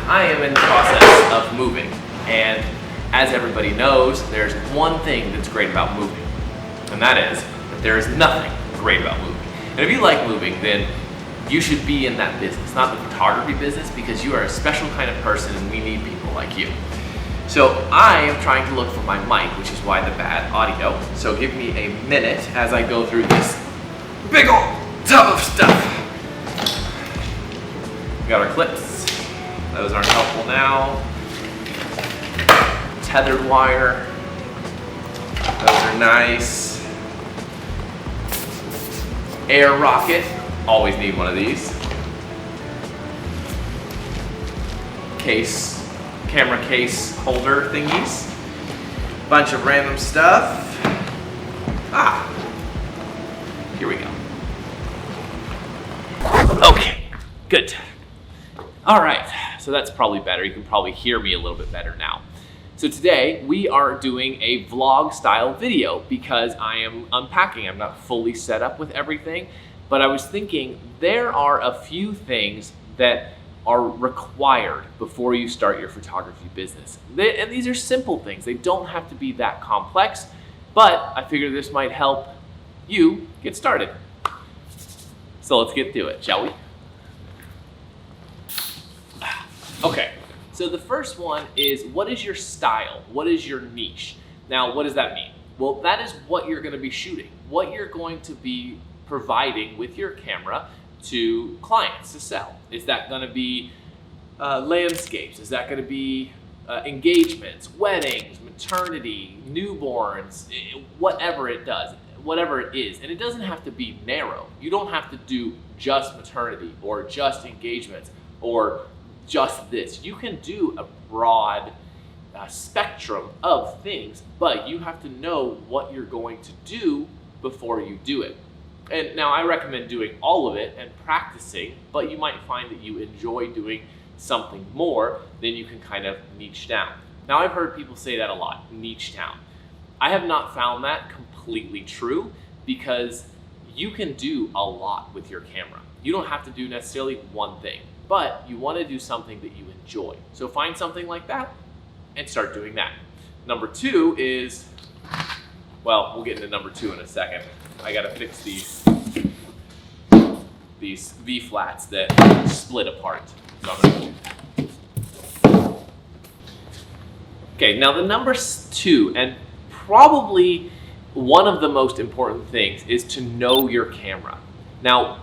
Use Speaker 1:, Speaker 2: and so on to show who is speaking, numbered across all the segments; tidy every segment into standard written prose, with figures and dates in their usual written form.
Speaker 1: I am in the process of moving, and as everybody knows, there's one thing that's great about moving, and that is that there is nothing great about moving. And if you like moving, then you should be in that business, not the photography business, because you are a special kind of person and we need people like you. So I am trying to look for my mic, which is why the bad audio. So give me a minute as I go through this big old tub of stuff. We got our clips. Those aren't helpful now. Tethered wire. Those are nice. Air rocket. Always need one of these. Case, camera case holder thingies. Bunch of random stuff. Here we go. Okay, good. All right, so that's probably better. You can probably hear me a little bit better now. So today we are doing a vlog style video because I am unpacking. I'm not fully set up with everything, but I was thinking there are a few things that are required before you start your photography business. And these are simple things. They don't have to be that complex, but I figure this might help you get started. So let's get to it, shall we? Okay, so the first one is, what is your style? What is your niche? Now, what does that mean? Well, that is what you're gonna be shooting, what you're going to be providing with your camera to clients to sell. Is that gonna be landscapes? Is that gonna be engagements, weddings, maternity, newborns, whatever it does, whatever it is. And it doesn't have to be narrow. You don't have to do just maternity or just engagements or just this. You can do a broad spectrum of things, but you have to know what you're going to do before you do it. And now I recommend doing all of it and practicing, but you might find that you enjoy doing something more, then you can kind of niche down. Now I've heard people say that a lot, niche down. I have not found that completely true because you can do a lot with your camera. You don't have to do necessarily one thing, but you want to do something that you enjoy. So find something like that and start doing that. Number two is, well, we'll get into number two in a second. I gotta fix these V-flats that split apart. So I'm gonna do that. Okay, now the number two, and probably one of the most important things, is to know your camera. Now,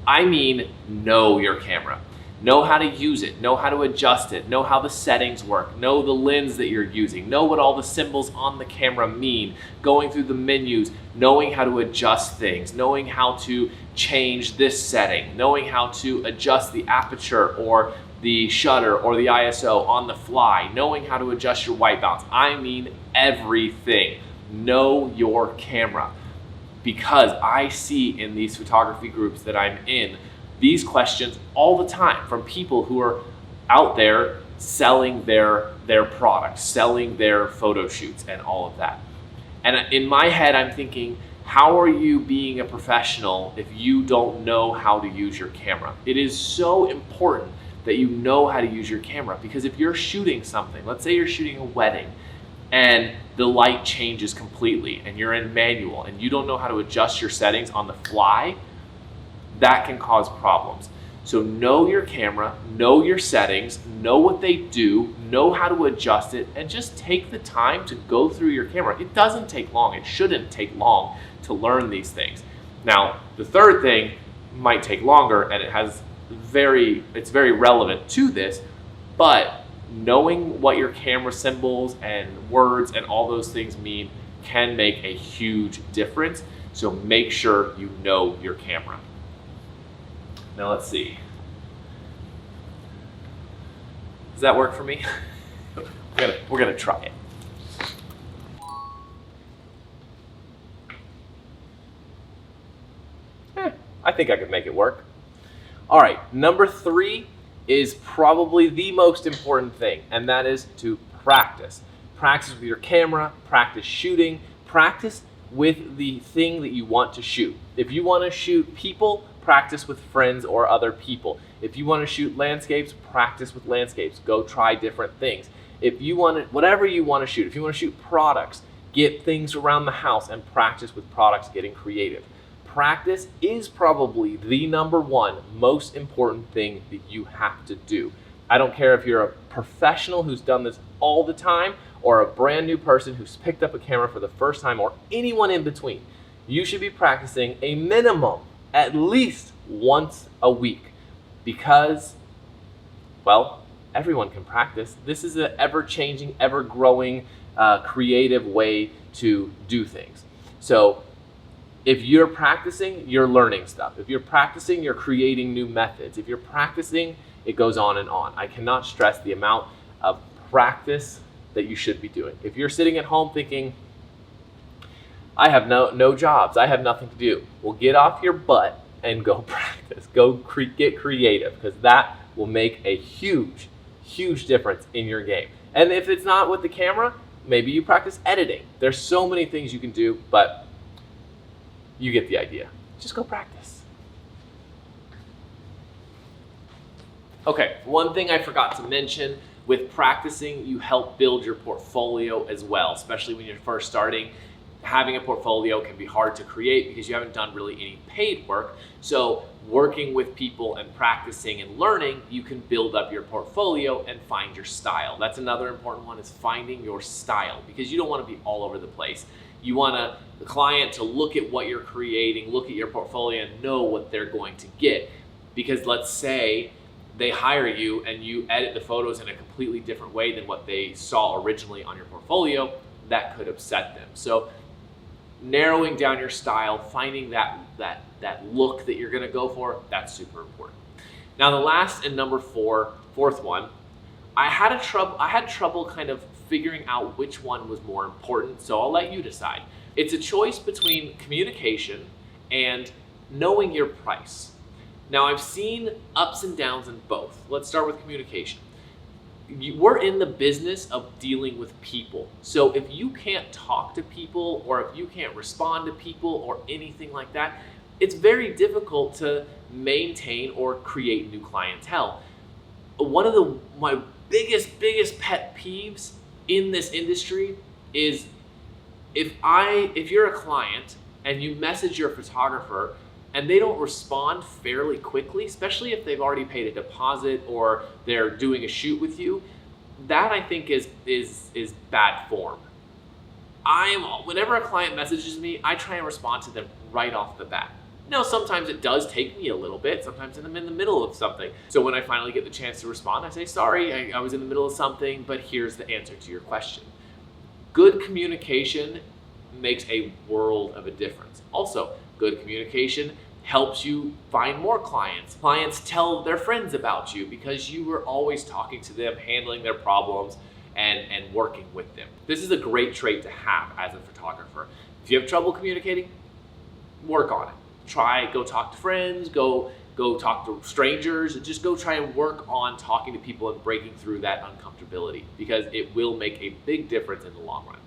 Speaker 1: I mean know your camera. Know how to use it, know how to adjust it, know how the settings work, know the lens that you're using, know what all the symbols on the camera mean, going through the menus, knowing how to adjust things, knowing how to change this setting, knowing how to adjust the aperture or the shutter or the ISO on the fly, knowing how to adjust your white balance. I mean everything. Know your camera, because I see in these photography groups that I'm in these questions all the time from people who are out there selling their products, selling their photo shoots and all of that. And in my head, I'm thinking, how are you being a professional if you don't know how to use your camera? It is so important that you know how to use your camera, because if you're shooting something, let's say you're shooting a wedding and the light changes completely and you're in manual and you don't know how to adjust your settings on the fly, that can cause problems. So know your camera, know your settings, know what they do, know how to adjust it, and just take the time to go through your camera. It doesn't take long. It shouldn't take long to learn these things. Now, the third thing might take longer, and it's very relevant to this, but knowing what your camera symbols and words and all those things mean can make a huge difference. So make sure you know your camera. Now let's see. Does that work for me? We're gonna try it. I think I could make it work. All right, number three is probably the most important thing, and that is to practice. Practice with your camera, practice shooting, practice with the thing that you want to shoot. If you want to shoot people, practice with friends or other people. If you want to shoot landscapes, practice with landscapes. Go try different things. If you want to, whatever you want to shoot, if you want to shoot products, get things around the house and practice with products, getting creative. Practice is probably the number one most important thing that you have to do. I don't care if you're a professional who's done this all the time or a brand new person who's picked up a camera for the first time or anyone in between. You should be practicing a minimum at least once a week because, well, everyone can practice. This is an ever-changing, ever-growing, creative way to do things. So if you're practicing, you're learning stuff. If you're practicing, you're creating new methods. If you're practicing, it goes on and on. I cannot stress the amount of practice that you should be doing. If you're sitting at home thinking, I have no jobs, I have nothing to do, well, get off your butt and go practice. Go get creative, because that will make a huge, huge difference in your game. And if it's not with the camera, maybe you practice editing. There's so many things you can do, but you get the idea. Just go practice. Okay, one thing I forgot to mention, with practicing, you help build your portfolio as well, especially when you're first starting. Having a portfolio can be hard to create because you haven't done really any paid work. So working with people and practicing and learning, you can build up your portfolio and find your style. That's another important one, is finding your style, because you don't want to be all over the place. You want the client to look at what you're creating, look at your portfolio, and know what they're going to get. Because let's say they hire you and you edit the photos in a completely different way than what they saw originally on your portfolio, that could upset them. So narrowing down your style, finding that look that you're gonna go for, that's super important. Now the last and fourth one, I had trouble kind of figuring out which one was more important, so I'll let you decide. It's a choice between communication and knowing your price. Now I've seen ups and downs in both. Let's start with communication. We're in the business of dealing with people. So if you can't talk to people, or if you can't respond to people or anything like that, it's very difficult to maintain or create new clientele. One of my biggest pet peeves in this industry is if you're a client and you message your photographer and they don't respond fairly quickly, especially if they've already paid a deposit or they're doing a shoot with you, that I think is bad form. Whenever a client messages me, I try and respond to them right off the bat. Now, sometimes it does take me a little bit. Sometimes I'm in the middle of something. So when I finally get the chance to respond, I say, sorry, I was in the middle of something, but here's the answer to your question. Good communication makes a world of a difference. Also, good communication helps you find more clients. Clients tell their friends about you because you were always talking to them, handling their problems, and working with them. This is a great trait to have as a photographer. If you have trouble communicating, work on it. Go talk to friends, go talk to strangers, and just go try and work on talking to people and breaking through that uncomfortability, because it will make a big difference in the long run.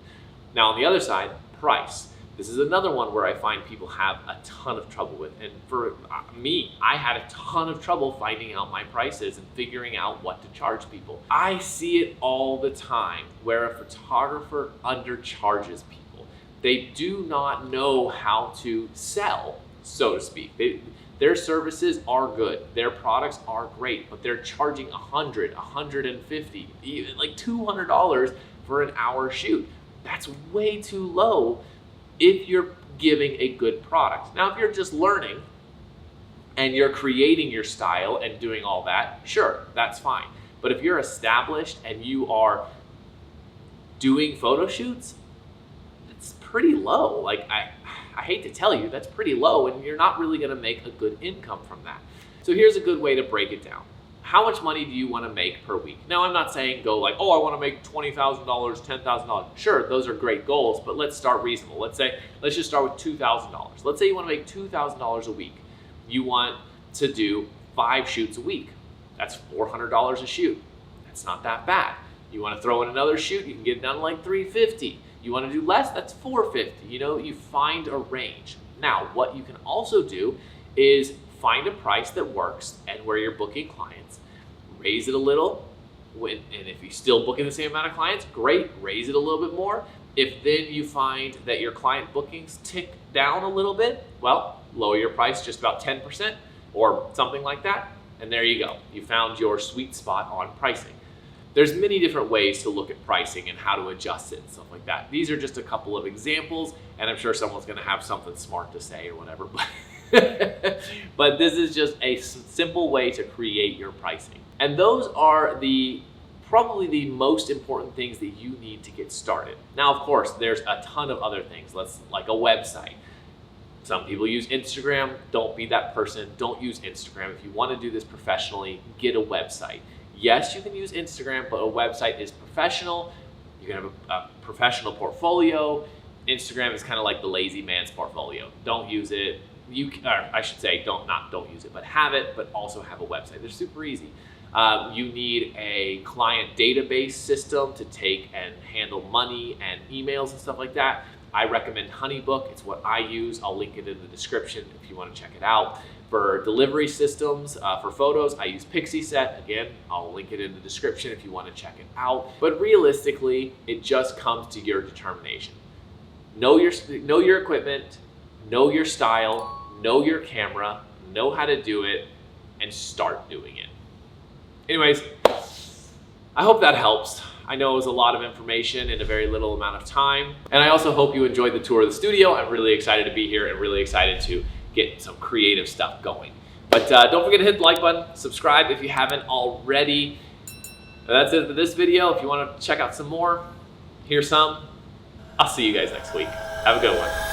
Speaker 1: Now on the other side, price. This is another one where I find people have a ton of trouble with. And for me, I had a ton of trouble finding out my prices and figuring out what to charge people. I see it all the time where a photographer undercharges people. They do not know how to sell, so to speak. Their services are good, their products are great, but they're charging $100, $150, even like $200 for an hour shoot. That's way too low if you're giving a good product. Now, if you're just learning and you're creating your style and doing all that, sure, that's fine. But if you're established and you are doing photo shoots, it's pretty low. Like, I hate to tell you, that's pretty low, and you're not really gonna make a good income from that. So here's a good way to break it down. How much money do you want to make per week? Now, I'm not saying go like, oh, I want to make $20,000, $10,000. Sure, those are great goals, but let's start reasonable. Let's just start with $2,000. Let's say you want to make $2,000 a week. You want to do 5 shoots a week. That's $400 a shoot. That's not that bad. You want to throw in another shoot, you can get it down to like $350. You want to do less, that's $450. You know, you find a range. Now, what you can also do is find a price that works and where you're booking clients, raise it a little. And if you're still booking the same amount of clients, great, raise it a little bit more. If then you find that your client bookings tick down a little bit, well, lower your price just about 10% or something like that. And there you go. You found your sweet spot on pricing. There's many different ways to look at pricing and how to adjust it and stuff like that. These are just a couple of examples, and I'm sure someone's going to have something smart to say or whatever. But this is just a simple way to create your pricing. And those are probably the most important things that you need to get started. Now, of course, there's a ton of other things, like a website. Some people use Instagram. Don't be that person. Don't use Instagram. If you want to do this professionally, get a website. Yes, you can use Instagram, but a website is professional. You can have a professional portfolio. Instagram is kind of like the lazy man's portfolio. Don't use it. I should say, don't use it, but have it, but also have a website. They're super easy. You need a client database system to take and handle money and emails and stuff like that. I recommend HoneyBook. It's what I use. I'll link it in the description if you want to check it out. For delivery systems, for photos, I use PixieSet. Again, I'll link it in the description if you want to check it out. But realistically, it just comes to your determination. Know your equipment, know your style, know your camera, know how to do it, and start doing it. Anyways, I hope that helps. I know it was a lot of information in a very little amount of time. And I also hope you enjoyed the tour of the studio. I'm really excited to be here and really excited to get some creative stuff going. But don't forget to hit the like button, subscribe if you haven't already. And that's it for this video. If you want to check out some more, here's some. I'll see you guys next week. Have a good one.